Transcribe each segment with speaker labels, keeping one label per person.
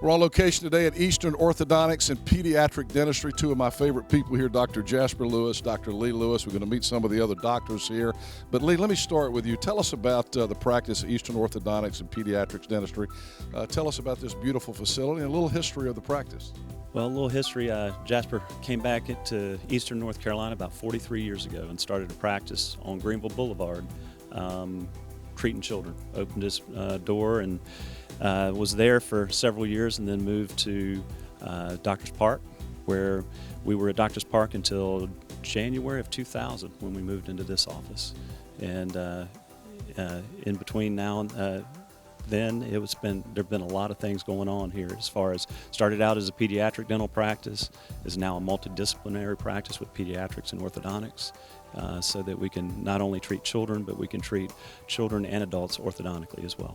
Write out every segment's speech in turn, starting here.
Speaker 1: We're on location today at Eastern Orthodontics and Pediatric Dentistry. Two of my favorite people here, Dr. Jasper Lewis, Dr. Lee Lewis. We're going to meet some of the other doctors here. But Lee, let me start with you. Tell us about the practice at Eastern Orthodontics and Pediatrics Dentistry. Tell us about this beautiful facility and a little history of the practice.
Speaker 2: Well, a little history. Jasper came back to Eastern North Carolina about 43 years ago and started a practice on Greenville Boulevard, treating children. Opened his door and was there for several years, and then moved to Doctors Park, where we were at Doctors Park until January of 2000 when we moved into this office. And in between now and then, there've been a lot of things going on here. As far as started out as a pediatric dental practice, is now a multidisciplinary practice with pediatrics and orthodontics, so that we can not only treat children, but we can treat children and adults orthodontically as well.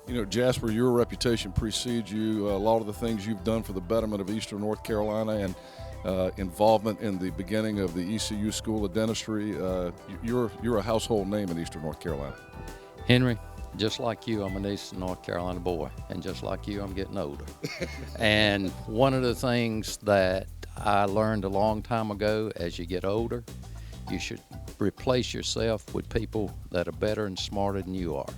Speaker 1: You know, Jasper, your reputation precedes you. A lot of the things you've done for the betterment of Eastern North Carolina and involvement in the beginning of the ECU School of Dentistry, you're a household name in Eastern North Carolina.
Speaker 3: Henry, just like you, I'm an Eastern North Carolina boy, and just like you, I'm getting older. And one of the things that I learned a long time ago, as you get older, you should replace yourself with people that are better and smarter than you are.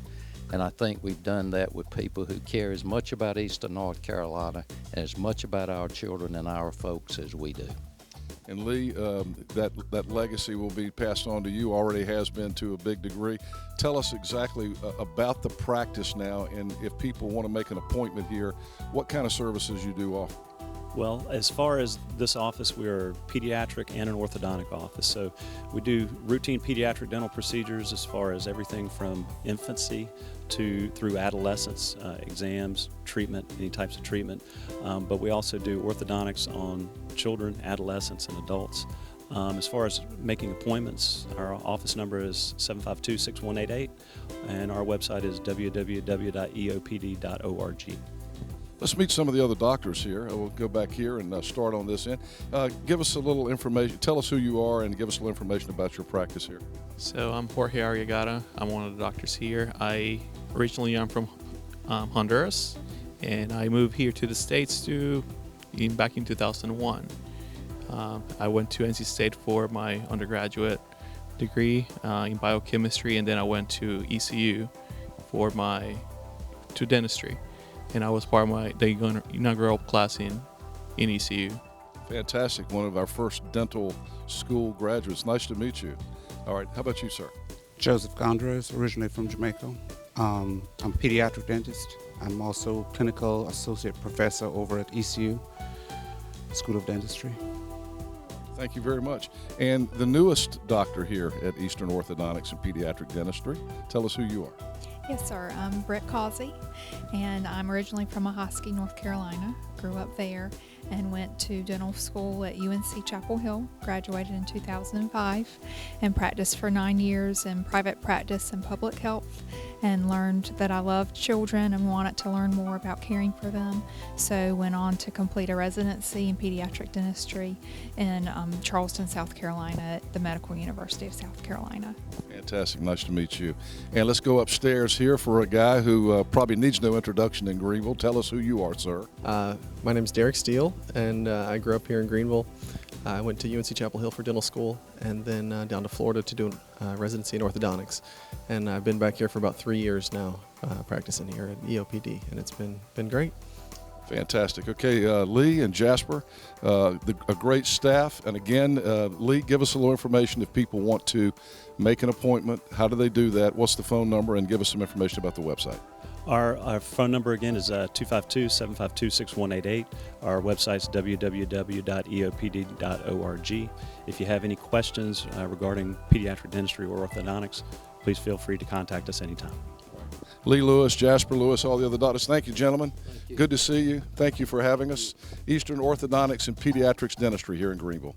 Speaker 3: And I think we've done that with people who care as much about Eastern North Carolina and as much about our children and our folks as we do.
Speaker 1: And Lee, that legacy will be passed on to you, already has been to a big degree. Tell us exactly about the practice now, and if people want to make an appointment here, what kind of services you do offer.
Speaker 2: Well, as far as this office, we're a pediatric and an orthodontic office. So we do routine pediatric dental procedures as far as everything from infancy through adolescence, exams, treatment, any types of treatment. But we also do orthodontics on children, adolescents, and adults. As far as making appointments, our office number is 752-6188, and our website is www.eopd.org.
Speaker 1: Let's meet some of the other doctors here. We'll go back here and start on this end. Give us a little information. Tell us who you are and give us a little information about your practice here.
Speaker 4: So I'm Jorge Arriagada. I'm one of the doctors here. Originally I'm from Honduras, and I moved here to the States back in 2001. I went to NC State for my undergraduate degree in biochemistry, and then I went to ECU for to dentistry. And I was part of the inaugural class in ECU.
Speaker 1: Fantastic. One of our first dental school graduates. Nice to meet you. All right. How about you, sir?
Speaker 5: Joseph Gondres, originally from Jamaica. I'm a pediatric dentist. I'm also clinical associate professor over at ECU School of Dentistry.
Speaker 1: Thank you very much. And the newest doctor here at Eastern Orthodontics and Pediatric Dentistry. Tell us who you are.
Speaker 6: Yes, sir. I'm Brett Causey, and I'm originally from Ahoskie, North Carolina. Grew up there and went to dental school at UNC Chapel Hill. Graduated in 2005 and practiced for 9 years in private practice and public health, and learned that I loved children and wanted to learn more about caring for them. So went on to complete a residency in pediatric dentistry in Charleston, South Carolina at the Medical University of South Carolina.
Speaker 1: Fantastic. Nice to meet you. And let's go upstairs here for a guy who probably needs no introduction in Greenville. Tell us who you are, sir.
Speaker 7: My name is Derek Steele, and I grew up here in Greenville. I went to UNC Chapel Hill for dental school, and then down to Florida to do a residency in orthodontics. And I've been back here for about 3 years now, practicing here at EOPD, and it's been great.
Speaker 1: Fantastic. Okay, Lee and Jasper, a great staff. And again, Lee, give us a little information if people want to make an appointment. How do they do that? What's the phone number? And give us some information about the website.
Speaker 2: Our phone number again is 252-752-6188. Our website's www.eopd.org. If you have any questions regarding pediatric dentistry or orthodontics, please feel free to contact us anytime.
Speaker 1: Lee Lewis, Jasper Lewis, all the other doctors. Thank you, gentlemen. Good to see you. Thank you for having us. Eastern Orthodontics and Pediatrics Dentistry here in Greenville.